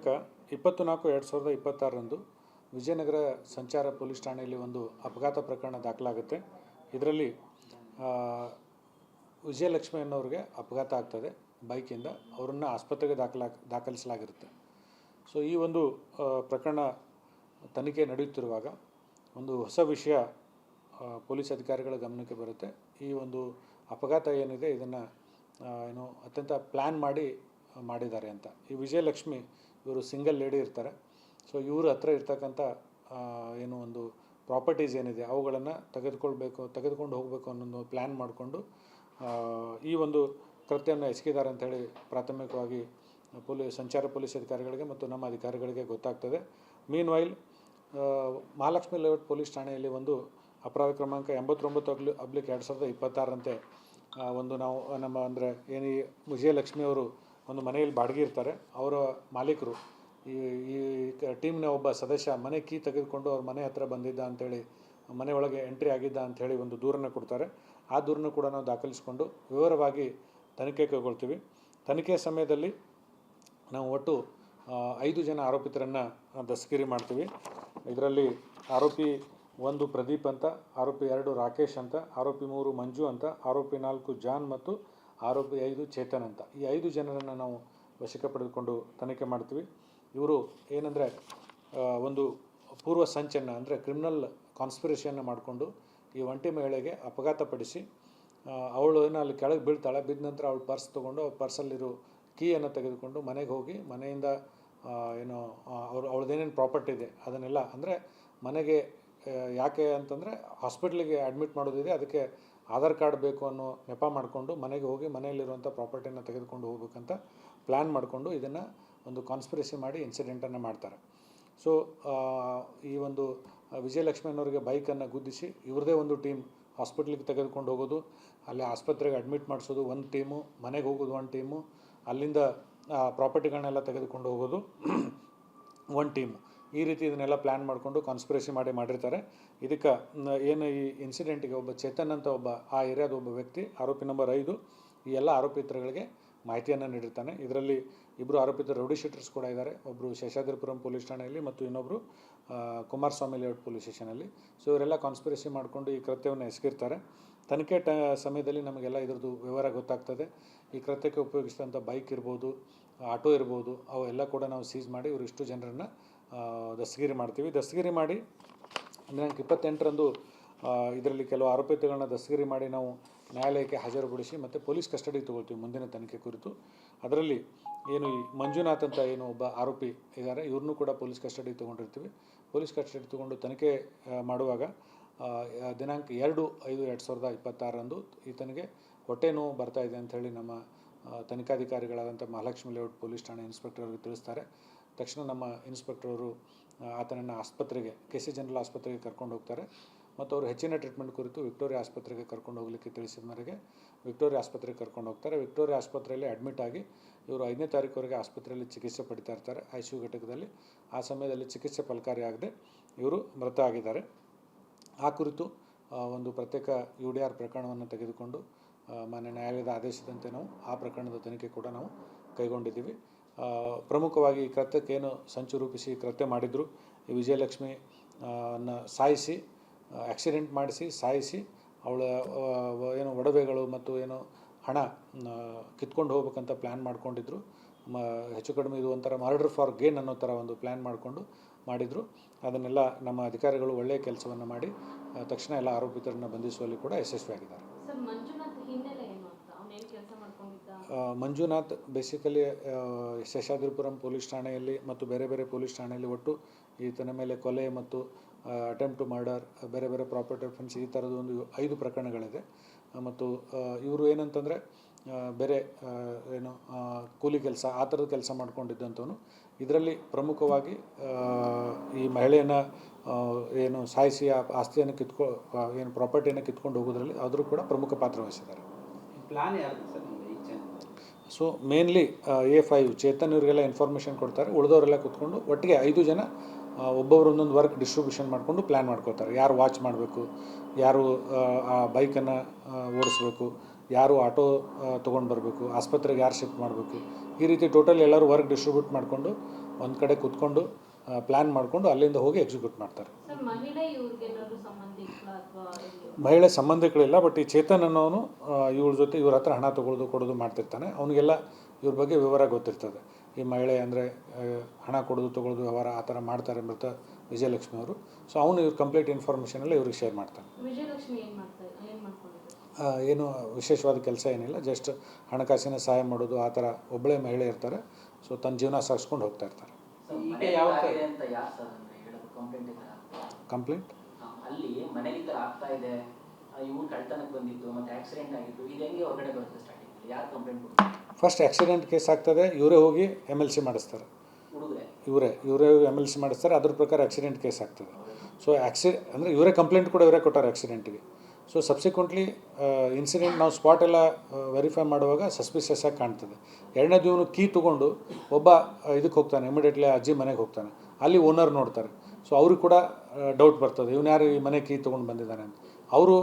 ದಿನಾಂಕ 24/2026 ವಿಜಯನಗರ ಸಂಚಾರ ಪೊಲೀಸ್ ಠಾಣೆಯಲ್ಲಿ ಒಂದು ಅಪಘಾತ ಪ್ರಕರಣ ದಾಖಲಾಗುತ್ತೆ. ಇದರಲ್ಲಿ ವಿಜಯಲಕ್ಷ್ಮಿ ಅನ್ನೋರಿಗೆ ಅಪಘಾತ ಆಗ್ತದೆ ಬೈಕಿಂದ. ಅವರನ್ನು ಆಸ್ಪತ್ರೆಗೆ ದಾಖಲಿಸಲಾಗಿರುತ್ತೆ. ಸೊ ಈ ಒಂದು ಪ್ರಕರಣ ತನಿಖೆ ನಡೆಯುತ್ತಿರುವಾಗ ಒಂದು ಹೊಸ ವಿಷಯ ಪೊಲೀಸ್ ಅಧಿಕಾರಿಗಳ ಗಮನಕ್ಕೆ ಬರುತ್ತೆ. ಈ ಒಂದು ಅಪಘಾತ ಏನಿದೆ ಇದನ್ನು ಅತ್ಯಂತ ಪ್ಲ್ಯಾನ್ ಮಾಡಿದ್ದಾರೆ ಅಂತ. ಈ ವಿಜಯಲಕ್ಷ್ಮಿ ಇವರು ಸಿಂಗಲ್ ಲೇಡಿ ಇರ್ತಾರೆ. ಸೊ ಇವರು ಹತ್ರ ಇರ್ತಕ್ಕಂಥ ಒಂದು ಪ್ರಾಪರ್ಟೀಸ್ ಏನಿದೆ ಅವುಗಳನ್ನು ತೆಗೆದುಕೊಂಡು ಹೋಗಬೇಕು ಅನ್ನೋ ಪ್ಲ್ಯಾನ್ ಮಾಡಿಕೊಂಡು ಈ ಒಂದು ಕೃತ್ಯವನ್ನು ಎಸಗಿದ್ದಾರೆ ಅಂಥೇಳಿ ಪ್ರಾಥಮಿಕವಾಗಿ ಸಂಚಾರ ಪೊಲೀಸ್ ಅಧಿಕಾರಿಗಳಿಗೆ ಮತ್ತು ನಮ್ಮ ಅಧಿಕಾರಿಗಳಿಗೆ ಗೊತ್ತಾಗ್ತದೆ. ಮೀನ್ ವೈಲ್ ಮಹಾಲಕ್ಷ್ಮಿ ಲೇಔಟ್ ಪೊಲೀಸ್ ಠಾಣೆಯಲ್ಲಿ ಒಂದು ಅಪರಾಧ ಕ್ರಮಾಂಕ 89/2026 ನಾವು ನಮ್ಮ ಏನು ವಿಜಯಲಕ್ಷ್ಮಿ ಅವರು ಒಂದು ಮನೆಯಲ್ಲಿ ಬಾಡಿಗೆ ಇರ್ತಾರೆ. ಅವರ ಮಾಲೀಕರು ಈ ಟೀಮ್ನ ಒಬ್ಬ ಸದಸ್ಯ ಮನೆ ಕೀ ತೆಗೆದುಕೊಂಡು ಅವ್ರ ಮನೆ ಹತ್ರ ಬಂದಿದ್ದ ಅಂಥೇಳಿ, ಮನೆ ಒಳಗೆ ಎಂಟ್ರಿ ಆಗಿದ್ದ ಅಂಥೇಳಿ ಒಂದು ದೂರನ್ನು ಕೊಡ್ತಾರೆ. ಆ ದೂರನ್ನು ಕೂಡ ನಾವು ದಾಖಲಿಸಿಕೊಂಡು ವಿವರವಾಗಿ ತನಿಖೆ ಕೈಗೊಳ್ತೀವಿ. ತನಿಖೆ ಸಮಯದಲ್ಲಿ ನಾವು ಒಟ್ಟು 5 ಜನ ಆರೋಪಿತರನ್ನು ದಸ್ತಗಿರಿ ಮಾಡ್ತೀವಿ. ಇದರಲ್ಲಿ ಆರೋಪಿ 1 ಪ್ರದೀಪ್ ಅಂತ, ಆರೋಪಿ 2 ರಾಕೇಶ್ ಅಂತ, ಆರೋಪಿ 3 ಮಂಜು ಅಂತ, ಆರೋಪಿ 4 ಜಾನ್ ಮತ್ತು ಆರೋಪಿ 5 ಚೇತನ್ ಅಂತ. ಈ 5 ಜನರನ್ನು ನಾವು ವಶಕ್ಕೆ ಪಡೆದುಕೊಂಡು ತನಿಖೆ ಮಾಡ್ತೀವಿ. ಇವರು ಏನಂದರೆ ಒಂದು ಪೂರ್ವ ಸಂಚನ್ನು ಕ್ರಿಮಿನಲ್ ಕಾನ್ಸ್ಪಿರಸಿಯನ್ನು ಮಾಡಿಕೊಂಡು ಈ ಒಂಟಿ ಮಹಿಳೆಗೆ ಅಪಘಾತಪಡಿಸಿ ಅವಳು ಅಲ್ಲಿ ಕೆಳಗೆ ಬೀಳ್ತಾಳೆ. ಬಿದ್ದ ನಂತರ ಅವಳು ಪರ್ಸ್ ತೊಗೊಂಡು ಪರ್ಸಲ್ಲಿರೋ ಕೀಯನ್ನು ತೆಗೆದುಕೊಂಡು ಮನೆಗೆ ಹೋಗಿ ಮನೆಯಿಂದ ಅವಳದೇನೇನು ಪ್ರಾಪರ್ಟಿ ಇದೆ ಅದನ್ನೆಲ್ಲ ಮನೆಗೆ ಯಾಕೆ ಅಂತಂದರೆ ಹಾಸ್ಪಿಟ್ಲಿಗೆ ಅಡ್ಮಿಟ್ ಮಾಡೋದಿದೆ, ಅದಕ್ಕೆ ಆಧಾರ್ ಕಾರ್ಡ್ ಬೇಕು ಅನ್ನೋ ನೆಪ ಮಾಡಿಕೊಂಡು ಮನೆಗೆ ಹೋಗಿ ಮನೆಯಲ್ಲಿರುವಂಥ ಪ್ರಾಪರ್ಟಿಯನ್ನು ತೆಗೆದುಕೊಂಡು ಹೋಗ್ಬೇಕಂತ ಪ್ಲ್ಯಾನ್ ಮಾಡಿಕೊಂಡು ಇದನ್ನು ಒಂದು ಕಾನ್ಸ್ಪಿರಸಿ ಮಾಡಿ ಇನ್ಸಿಡೆಂಟನ್ನು ಮಾಡ್ತಾರೆ. ಸೊ ಈ ಒಂದು ವಿಜಯಲಕ್ಷ್ಮಿ ಅನ್ನೋರಿಗೆ ಬೈಕನ್ನು ಗುದ್ದಿಸಿ ಇವ್ರದೇ ಒಂದು ಟೀಮ್ ಹಾಸ್ಪಿಟ್ಲಿಗೆ ತೆಗೆದುಕೊಂಡು ಹೋಗೋದು, ಅಲ್ಲಿ ಆಸ್ಪತ್ರೆಗೆ ಅಡ್ಮಿಟ್ ಮಾಡಿಸೋದು ಒಂದು ಟೀಮು, ಮನೆಗೆ ಹೋಗೋದು ಒಂದು ಟೀಮು, ಅಲ್ಲಿಂದ ಪ್ರಾಪರ್ಟಿಗಳನ್ನೆಲ್ಲ ತೆಗೆದುಕೊಂಡು ಹೋಗೋದು ಒಂದು ಟೀಮು. ಈ ರೀತಿ ಇದನ್ನೆಲ್ಲ ಪ್ಲ್ಯಾನ್ ಮಾಡಿಕೊಂಡು ಕಾನ್ಸ್ಪಿರಸಿ ಮಾಡಿರ್ತಾರೆ. ಇದಕ್ಕೆ ಏನು ಈ ಇನ್ಸಿಡೆಂಟಿಗೆ ಒಬ್ಬ ಚೇತನ್ ಅಂತ ಒಬ್ಬ ಆ ಏರಿಯಾದ ಒಬ್ಬ ವ್ಯಕ್ತಿ ಆರೋಪಿ ನಂಬರ್ 5 ಈ ಎಲ್ಲ ಆರೋಪಿತರುಗಳಿಗೆ ಮಾಹಿತಿಯನ್ನು ನೀಡಿರ್ತಾನೆ. ಇದರಲ್ಲಿ 2 ಆರೋಪಿತರು ರೌಡಿ ಶೀಟರ್ಸ್ ಕೂಡ ಇದ್ದಾರೆ. ಒಬ್ಬರು ಶೇಷಾದ್ರಿಪುರಂ ಪೊಲೀಸ್ ಠಾಣೆಯಲ್ಲಿ ಮತ್ತು ಇನ್ನೊಬ್ಬರು ಕುಮಾರಸ್ವಾಮಿ ಲೇಔಟ್ ಪೊಲೀಸ್ ಸ್ಟೇಷನಲ್ಲಿ. ಸೊ ಇವರೆಲ್ಲ ಕಾನ್ಸ್ಪಿರಸಿ ಮಾಡಿಕೊಂಡು ಈ ಕೃತ್ಯವನ್ನು ಎಸಗಿರ್ತಾರೆ. ತನಿಖೆ ಸಮಯದಲ್ಲಿ ನಮಗೆಲ್ಲ ಇದರದ್ದು ವಿವರ ಗೊತ್ತಾಗ್ತದೆ. ಈ ಕೃತ್ಯಕ್ಕೆ ಉಪಯೋಗಿಸಿದಂಥ ಬೈಕ್ ಇರ್ಬೋದು, ಆಟೋ ಇರ್ಬೋದು, ಅವೆಲ್ಲ ಕೂಡ ನಾವು ಸೀಸ್ ಮಾಡಿ ಇವರಿಷ್ಟು ಜನರನ್ನು ದಸ್ತಗಿರಿ ಮಾಡ್ತೀವಿ. ದಸ್ತಗಿರಿ ಮಾಡಿ ದಿನಾಂಕ 28ರಂದು ಇದರಲ್ಲಿ ಕೆಲವು ಆರೋಪಿತಗಳನ್ನ ದಸ್ತಗಿರಿ ಮಾಡಿ ನಾವು ನ್ಯಾಯಾಲಯಕ್ಕೆ ಹಾಜರುಪಡಿಸಿ ಮತ್ತು ಪೊಲೀಸ್ ಕಸ್ಟಡಿಗೆ ತೊಗೊಳ್ತೀವಿ ಮುಂದಿನ ತನಿಖೆ ಕುರಿತು. ಅದರಲ್ಲಿ ಈ ಮಂಜುನಾಥ್ ಅಂತ ಒಬ್ಬ ಆರೋಪಿ ಇದ್ದಾರೆ, ಇವ್ರನ್ನೂ ಕೂಡ ಪೊಲೀಸ್ ಕಸ್ಟಡಿಗೆ ತೊಗೊಂಡಿರ್ತೀವಿ. ಪೊಲೀಸ್ ಕಸ್ಟಡಿ ತೊಗೊಂಡು ತನಿಖೆ ಮಾಡುವಾಗ ದಿನಾಂಕ 2/5/2026 ಈತನಿಗೆ ಹೊಟ್ಟೆ ನೋವು ಬರ್ತಾಯಿದೆ ಅಂಥೇಳಿ ನಮ್ಮ ತನಿಖಾಧಿಕಾರಿಗಳಾದಂಥ ಮಹಾಲಕ್ಷ್ಮಿ ಲೇಔಟ್ ಪೊಲೀಸ್ ಠಾಣೆ ಇನ್ಸ್ಪೆಕ್ಟರ್ ಅವರಿಗೆ ತಿಳಿಸ್ತಾರೆ. ತಕ್ಷಣ ನಮ್ಮ ಇನ್ಸ್ಪೆಕ್ಟರ್ ಆತನನ್ನು ಆಸ್ಪತ್ರೆಗೆ KC ಜನರಲ್ ಆಸ್ಪತ್ರೆಗೆ ಕರ್ಕೊಂಡು ಹೋಗ್ತಾರೆ ಮತ್ತು ಅವರು ಹೆಚ್ಚಿನ ಟ್ರೀಟ್ಮೆಂಟ್ ಕುರಿತು ವಿಕ್ಟೋರಿಯಾ ಆಸ್ಪತ್ರೆಗೆ ಕರ್ಕೊಂಡು ಹೋಗಲಿಕ್ಕೆ ತಿಳಿಸಿದ ಮೇರೆಗೆ ವಿಕ್ಟೋರಿಯಾ ಆಸ್ಪತ್ರೆಗೆ ಕರ್ಕೊಂಡು ಹೋಗ್ತಾರೆ. ವಿಕ್ಟೋರಿಯಾ ಆಸ್ಪತ್ರೆಯಲ್ಲಿ ಅಡ್ಮಿಟ್ ಆಗಿ ಇವರು 5ನೇ ತಾರೀಕುವರೆಗೆ ಆಸ್ಪತ್ರೆಯಲ್ಲಿ ಚಿಕಿತ್ಸೆ ಪಡಿತಾ ಇರ್ತಾರೆ ICU ಘಟಕದಲ್ಲಿ. ಆ ಸಮಯದಲ್ಲಿ ಚಿಕಿತ್ಸೆ ಫಲಕಾರಿಯಾಗದೆ ಇವರು ಮೃತ ಆಗಿದ್ದಾರೆ. ಆ ಕುರಿತು ಒಂದು ಪ್ರತ್ಯೇಕ UDR ಪ್ರಕರಣವನ್ನು ತೆಗೆದುಕೊಂಡು ಮಾನ್ಯ ನ್ಯಾಯಾಲಯದ ಆದೇಶದಂತೆ ನಾವು ಆ ಪ್ರಕರಣದ ತನಿಖೆ ಕೂಡ ನಾವು ಕೈಗೊಂಡಿದ್ದೀವಿ. ಪ್ರಮುಖವಾಗಿ ಈ ಕೃತ್ಯಕ್ಕೇನು ಸಂಚು ರೂಪಿಸಿ ಕೃತ್ಯ ಮಾಡಿದ್ರು, ಈ ವಿಜಯಲಕ್ಷ್ಮಿ ಸಾಯಿಸಿ ಆಕ್ಸಿಡೆಂಟ್ ಮಾಡಿಸಿ ಸಾಯಿಸಿ ಅವಳ ಒಡವೆಗಳು ಮತ್ತು ಹಣ ಕಿತ್ಕೊಂಡು ಹೋಗ್ಬೇಕಂತ ಪ್ಲ್ಯಾನ್ ಮಾಡ್ಕೊಂಡಿದ್ರು. ಹೆಚ್ಚು ಕಡಿಮೆ ಇದು ಒಂಥರ ಮರ್ಡರ್ ಫಾರ್ ಗೇನ್ ಅನ್ನೋ ಥರ ಒಂದು ಪ್ಲ್ಯಾನ್ ಮಾಡಿದರು. ಅದನ್ನೆಲ್ಲ ನಮ್ಮ ಅಧಿಕಾರಿಗಳು ಒಳ್ಳೆಯ ಕೆಲಸವನ್ನು ಮಾಡಿ ತಕ್ಷಣ ಎಲ್ಲ ಆರೋಪಿತರನ್ನು ಬಂಧಿಸುವಲ್ಲಿ ಕೂಡ ಯಶಸ್ವಿಯಾಗಿದ್ದಾರೆ. ಮಂಜುನಾಥ್ ಬೇಸಿಕಲಿ ಶೇಷಾದ್ರಿಪುರಂ ಪೊಲೀಸ್ ಠಾಣೆಯಲ್ಲಿ ಮತ್ತು ಬೇರೆ ಬೇರೆ ಪೊಲೀಸ್ ಠಾಣೆಯಲ್ಲಿ ಒಟ್ಟು ಈತನ ಮೇಲೆ ಕೊಲೆ ಮತ್ತು ಅಟೆಂಪ್ಟ್ ಟು ಮರ್ಡರ್, ಬೇರೆ ಬೇರೆ ಪ್ರಾಪರ್ಟಿ ಅಫೆನ್ಸ್ ಈ ಥರದ್ದು ಒಂದು 5 ಪ್ರಕರಣಗಳಿದೆ. ಮತ್ತು ಇವರು ಏನಂತಂದರೆ ಬೇರೆ ಕೂಲಿ ಕೆಲಸ ಆ ಥರದ ಕೆಲಸ ಮಾಡ್ಕೊಂಡಿದ್ದಂಥವನು. ಇದರಲ್ಲಿ ಪ್ರಮುಖವಾಗಿ ಈ ಮಹಿಳೆಯನ್ನು ಸಾಯಿಸಿ ಆ ಆಸ್ತಿಯನ್ನು ಪ್ರಾಪರ್ಟಿಯನ್ನು ಕಿತ್ಕೊಂಡು ಹೋಗೋದ್ರಲ್ಲಿ ಆದರೂ ಕೂಡ ಪ್ರಮುಖ ಪಾತ್ರ ವಹಿಸಿದ್ದಾರೆ. ಪ್ಲಾನ್ ಯಾರು sir? So mainly A5 Chetan ಇವರಿಗೆಲ್ಲ ಇನ್ಫಾರ್ಮೇಷನ್ ಕೊಡ್ತಾರೆ. ಉಳಿದವರೆಲ್ಲ ಕೂತ್ಕೊಂಡು ಒಟ್ಟಿಗೆ 5 ಜನ ಒಬ್ಬೊಬ್ರು ಒಂದೊಂದು ವರ್ಕ್ ಡಿಸ್ಟ್ರಿಬ್ಯೂಷನ್ ಮಾಡಿಕೊಂಡು ಪ್ಲ್ಯಾನ್ ಮಾಡ್ಕೋತಾರೆ. ಯಾರು ವಾಚ್ ಮಾಡಬೇಕು, ಯಾರು ಆ ಬೈಕನ್ನು ಓಡಿಸ್ಬೇಕು, ಯಾರು ಆಟೋ ತೊಗೊಂಡು ಬರಬೇಕು, ಆಸ್ಪತ್ರೆಗೆ ಯಾರು ಶಿಫ್ಟ್ ಮಾಡಬೇಕು, ಈ ರೀತಿ ಟೋಟಲ್ ಎಲ್ಲರೂ ವರ್ಕ್ ಡಿಸ್ಟ್ರಿಬ್ಯೂಟ್ ಮಾಡಿಕೊಂಡು ಒಂದು ಕಡೆ ಕೂತ್ಕೊಂಡು ಪ್ಲ್ಯಾನ್ ಮಾಡಿಕೊಂಡು ಅಲ್ಲಿಂದ ಹೋಗಿ ಎಕ್ಸಿಕ್ಯೂಟ್ ಮಾಡ್ತಾರೆ. ಮಹಿಳೆ ಸಂಬಂಧಿಕರಿಲ್ಲ, ಬಟ್ ಈ ಚೇತನ್ ಅನ್ನೋನು ಇವ್ರ ಜೊತೆ ಇವ್ರ ಹತ್ರ ಹಣ ತೊಗೊಳ್ಳೋದು ಕೊಡೋದು ಮಾಡ್ತಿರ್ತಾನೆ. ಅವನಿಗೆಲ್ಲ ಇವ್ರ ಬಗ್ಗೆ ವಿವರ ಗೊತ್ತಿರ್ತದೆ. ಈ ಮಹಿಳೆ ಅಂದರೆ ಹಣ ಕೊಡೋದು ತೊಗೊಳ್ಳೋದು ವ್ಯವಹಾರ ಆ ಥರ ಮಾಡ್ತಾರೆ ಮೃತ ವಿಜಯಲಕ್ಷ್ಮಿ ಅವರು. ಸೊ ಅವನು ಇವ್ರ ಕಂಪ್ಲೀಟ್ ಇನ್ಫಾರ್ಮೇಷನ್ ಎಲ್ಲ ಇವ್ರಿಗೆ ಶೇರ್ ಮಾಡ್ತಾನೆ. ಏನು ವಿಶೇಷವಾದ ಕೆಲಸ ಏನಿಲ್ಲ, ಜಸ್ಟ್ ಹಣಕಾಸಿನ ಸಹಾಯ ಮಾಡೋದು ಆ ಥರ ಒಬ್ಬಳೇ ಮಹಿಳೆ ಇರ್ತಾರೆ. ಸೊ ತನ್ನ ಜೀವನ ಸಾಗಿಸ್ಕೊಂಡು ಹೋಗ್ತಾ ಇರ್ತಾರೆ. ಕಂಪ್ಲೇಂಟ್ ಅಲ್ಲಿ ಮನೆಗೆ ಈ ಥರ ಆಗ್ತಾ ಇದೆ, ಇವ್ರು ಕಳ್ತನಕ್ಕೆ ಬಂದಿತ್ತು ಮತ್ತು ಆಕ್ಸಿಡೆಂಟ್ ಆಗಿತ್ತು, ಇದು ಹೆಂಗೆ ಹೊರಗಡೆ ಬರುತ್ತೆ ಸ್ಟಾರ್ಟಿಂಗ್? ಯಾರು ಕಂಪ್ಲೇಂಟ್ ಕೊಡ್ತಾರೆ? ಫಸ್ಟ್ ಆಕ್ಸಿಡೆಂಟ್ ಕೇಸ್ ಆಗ್ತದೆ, ಇವರೇ ಹೋಗಿ MLC ಮಾಡಿಸ್ತಾರೆ. ಇವರೇ MLC ಮಾಡಿಸ್ತಾರೆ. ಅದ್ರ ಪ್ರಕಾರ ಆಕ್ಸಿಡೆಂಟ್ ಕೇಸ್ ಆಗ್ತದೆ. ಸೊ ಅಂದರೆ ಇವರೇ ಕಂಪ್ಲೇಂಟ್ ಕೂಡ ಇವರೇ ಕೊಟ್ಟಾರೆ ಆಕ್ಸಿಡೆಂಟಿಗೆ. ಸೊ ಸಬ್ಸಿಕ್ವೆಂಟ್ಲಿ ಇನ್ಸಿಡೆಂಟ್ ನಾವು ಸ್ಪಾಟ್ ಎಲ್ಲ ವೆರಿಫೈ ಮಾಡುವಾಗ ಸಸ್ಪಿಷಿಯಸ್ ಆಗಿ ಕಾಣ್ತದೆ. ಎರಡನೇದು ಇವನು ಕೀ ತೊಗೊಂಡು ಒಬ್ಬ ಇದಕ್ಕೆ ಹೋಗ್ತಾನೆ, ಇಮಿಡಿಯೇಟ್ಲಿ ಅಜ್ಜಿ ಮನೆಗೆ ಹೋಗ್ತಾನೆ. ಅಲ್ಲಿ ಓನರ್ ನೋಡ್ತಾರೆ. ಸೊ ಅವ್ರಿಗೆ ಕೂಡ ಡೌಟ್ ಬರ್ತದೆ, ಇವನು ಯಾರು ಈ ಮನೆ ಕೀ ತೊಗೊಂಡು ಬಂದಿದ್ದಾನೆ ಅಂತ. ಅವರು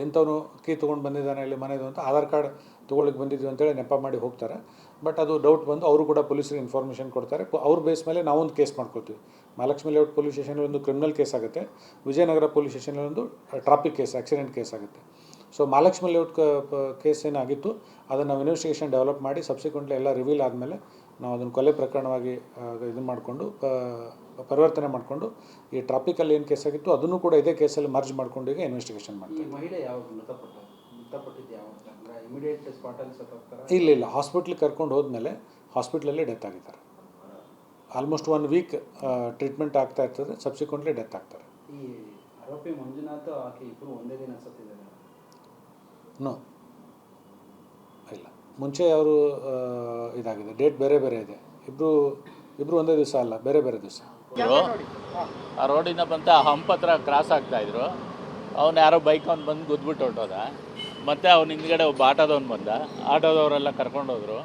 ಇಂಥವನು ಕೀ ತೊಗೊಂಡು ಬಂದಿದ್ದಾನೆ ಇಲ್ಲಿ ಮನೆದು ಅಂತ ಆಧಾರ್ ಕಾರ್ಡ್ ತೊಗೊಳಕ್ಕೆ ಬಂದಿದ್ವಿ ಅಂತೇಳಿ ನೆಪ ಮಾಡಿ ಹೋಗ್ತಾರೆ. ಬಟ್ ಅದು ಡೌಟ್ ಬಂದು ಅವರು ಕೂಡ ಪೊಲೀಸರಿಗೆ ಇನ್ಫಾರ್ಮೇಷನ್ ಕೊಡ್ತಾರೆ. ಅವ್ರ ಬೇಸ್ ಮೇಲೆ ನಾವೊಂದು ಕೇಸ್ ಮಾಡ್ಕೊತೀವಿ. ಮಹಾಲಕ್ಷ್ಮಿ ಲೇಔಟ್ ಪೊಲೀಸ್ ಸ್ಟೇಷನಲ್ಲಿ ಒಂದು ಕ್ರಿಮಿನಲ್ ಕೇಸ್ ಆಗುತ್ತೆ, ವಿಜಯನಗರ ಪೊಲೀಸ್ ಸ್ಟೇಷನಲ್ಲಿ ಒಂದು ಟ್ರಾಫಿಕ್ ಕೇಸ್, ಆಕ್ಸಿಡೆಂಟ್ ಕೇಸ್ ಆಗುತ್ತೆ. ಸೊ ಮಹಾಲಕ್ಷ್ಮಿ ಲೇಔಟ್ ಕೇಸ್ ಏನಾಗಿತ್ತು ಅದನ್ನು ನಾವು ಇನ್ವೆಸ್ಟಿಗೇಷನ್ ಡೆವಲಪ್ ಮಾಡಿ ಸಬ್ಸಿಕ್ವೆಂಟ್ಲಿ ಎಲ್ಲ ರಿವೀಲ್ ಆದಮೇಲೆ ನಾವು ಅದನ್ನು ಕೊಲೆ ಪ್ರಕರಣವಾಗಿ ಇದನ್ನು ಮಾಡಿಕೊಂಡು ಪರಿವರ್ತನೆ ಮಾಡಿಕೊಂಡು ಈ ಟ್ರಾಫಿಕಲ್ಲಿ ಏನು ಕೇಸ್ ಆಗಿತ್ತು ಅದನ್ನು ಕೂಡ ಇದೇ ಕೇಸಲ್ಲಿ ಮರ್ಜ್ ಮಾಡ್ಕೊಂಡು ಈಗ ಇನ್ವೆಸ್ಟಿಗೇಷನ್ ಮಾಡ್ತೀವಿ. ಮಹಿಳೆ ಯಾವಾಗ ಮೃತಪಟ್ಟಿದ್ದು ಯಾವಾಗ? ಇಮಿಡಿಯೇಟ್ ಸ್ಪಾಟಲ್ಲಿ ಸತ್ತೋಗ್ತಾರೆ? ಇಲ್ಲ, ಹಾಸ್ಪಿಟ್ಲಿಗೆ ಕರ್ಕೊಂಡು ಹೋದ್ಮೇಲೆ ಹಾಸ್ಪಿಟ್ಲಲ್ಲೇ ಡೆತ್ ಆಗಿದ್ದಾರೆ. ಆಲ್ಮೋಸ್ಟ್ 1 ವೀಕ್ ಟ್ರೀಟ್ಮೆಂಟ್ ಆಗ್ತಾ ಇರ್ತದೆ, ಸಬ್ಸಿಕ್ವೆಂಟ್ಲಿ ಡೆತ್ ಆಗ್ತಾರೆ. ಈ ಆರೋಪಿ ಮಂಜುನಾಥ್ ಆಕೆ ಇಬ್ಬರು ಒಂದೇ ದಿನ ಸತ್ತಿದ್ದಾರೆ? ನೋ, ಇಲ್ಲ, ಮುಂಚೆ ಅವರು ಇದಾಗಿದೆ, ಡೇಟ್ ಬೇರೆ ಬೇರೆ ಇದೆ. ಇಬ್ಬರು ಒಂದೇ ದಿವಸ ಅಲ್ಲ, ಬೇರೆ ಬೇರೆ ದಿವಸ. ಆ ರೋಡಿಂದ ಬಂತ ಹಂಪ್ ಹತ್ರ ಕ್ರಾಸ್ ಆಗ್ತಾಯಿದ್ರು. ಅವನು ಯಾರೋ ಬೈಕ್ ಅವ್ನು ಬಂದು ಗುದ್ಬಿಟ್ಟು ಹೊರಟೋದ. ಮತ್ತು ಅವ್ನ ಹಿಂದ್ಗಡೆ ಒಬ್ಬ ಆಟೋದವ್ನು ಬಂದ. ಆಟೋದವರೆಲ್ಲ ಕರ್ಕೊಂಡೋದ್ರು.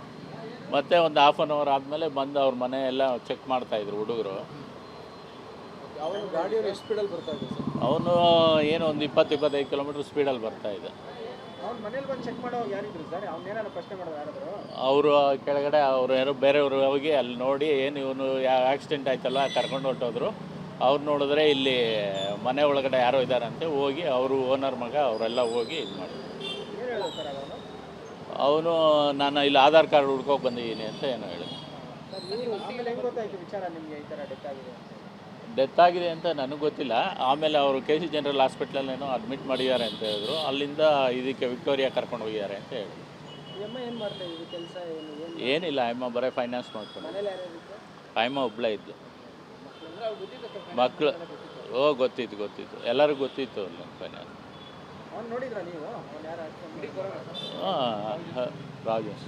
ಮತ್ತು ಒಂದು ಹಾಫ್ ಆನ್ ಅವರ್ ಆದಮೇಲೆ ಬಂದು ಅವ್ರ ಮನೆ ಎಲ್ಲ ಚೆಕ್ ಮಾಡ್ತಾಯಿದ್ರು ಹುಡುಗರು. ಅವನು ಏನು ಒಂದು 20-25 ಕಿಲೋಮೀಟ್ರ್ ಸ್ಪೀಡಲ್ಲಿ ಬರ್ತಾಯಿದ್ದೆ. ಅವರು ಕೆಳಗಡೆ ಅವರು ಯಾರೋ ಬೇರೆಯವರು ಹೋಗಿ ಅಲ್ಲಿ ನೋಡಿ ಏನು ಇವನು ಆಕ್ಸಿಡೆಂಟ್ ಆಯ್ತಲ್ಲ ಕರ್ಕೊಂಡು ಹೊರಟೋದ್ರು. ಅವ್ರು ನೋಡಿದ್ರೆ ಇಲ್ಲಿ ಮನೆ ಒಳಗಡೆ ಯಾರೋ ಇದ್ದಾರಂತೆ. ಹೋಗಿ ಅವರು ಓನರ್ ಮಗ ಅವರೆಲ್ಲ ಹೋಗಿ ಇದು ಮಾಡಿದ್ರು. ಅವನು ನಾನು ಇಲ್ಲಿ ಆಧಾರ್ ಕಾರ್ಡ್ ಹುಡ್ಕೋಕೆ ಬಂದಿದ್ದೀನಿ ಅಂತ ಏನೋ ಹೇಳಿದೆ. ಡೆತ್ ಆಗಿದೆ ಅಂತ ನನಗೆ ಗೊತ್ತಿಲ್ಲ. ಆಮೇಲೆ ಅವರು KC ಜನರಲ್ ಹಾಸ್ಪಿಟ್ಲಲ್ಲೇನೋ ಅಡ್ಮಿಟ್ ಮಾಡಿದ್ದಾರೆ ಅಂತ ಹೇಳಿದ್ರು. ಅಲ್ಲಿಂದ ಇದಕ್ಕೆ ವಿಕ್ಟೋರಿಯಾ ಕರ್ಕೊಂಡು ಹೋಗಿದ್ದಾರೆ ಅಂತ ಹೇಳಿದ್ರು. ಏನಿಲ್ಲ, ಅಮ್ಮ ಬರೀ ಫೈನಾನ್ಸ್ ಮಾಡ್ಕೊಂಡು. ಅಮ್ಮ ಒಬ್ಬಳೇ ಇದ್ದು. ಮಕ್ಕಳು ಗೊತ್ತಿತ್ತು ಎಲ್ಲರಿಗೂ ಗೊತ್ತಿತ್ತು ಅಲ್ಲ ಫೈನಾನ್ಸ್. ಹಾಂ, ರಾಜೇಶ್.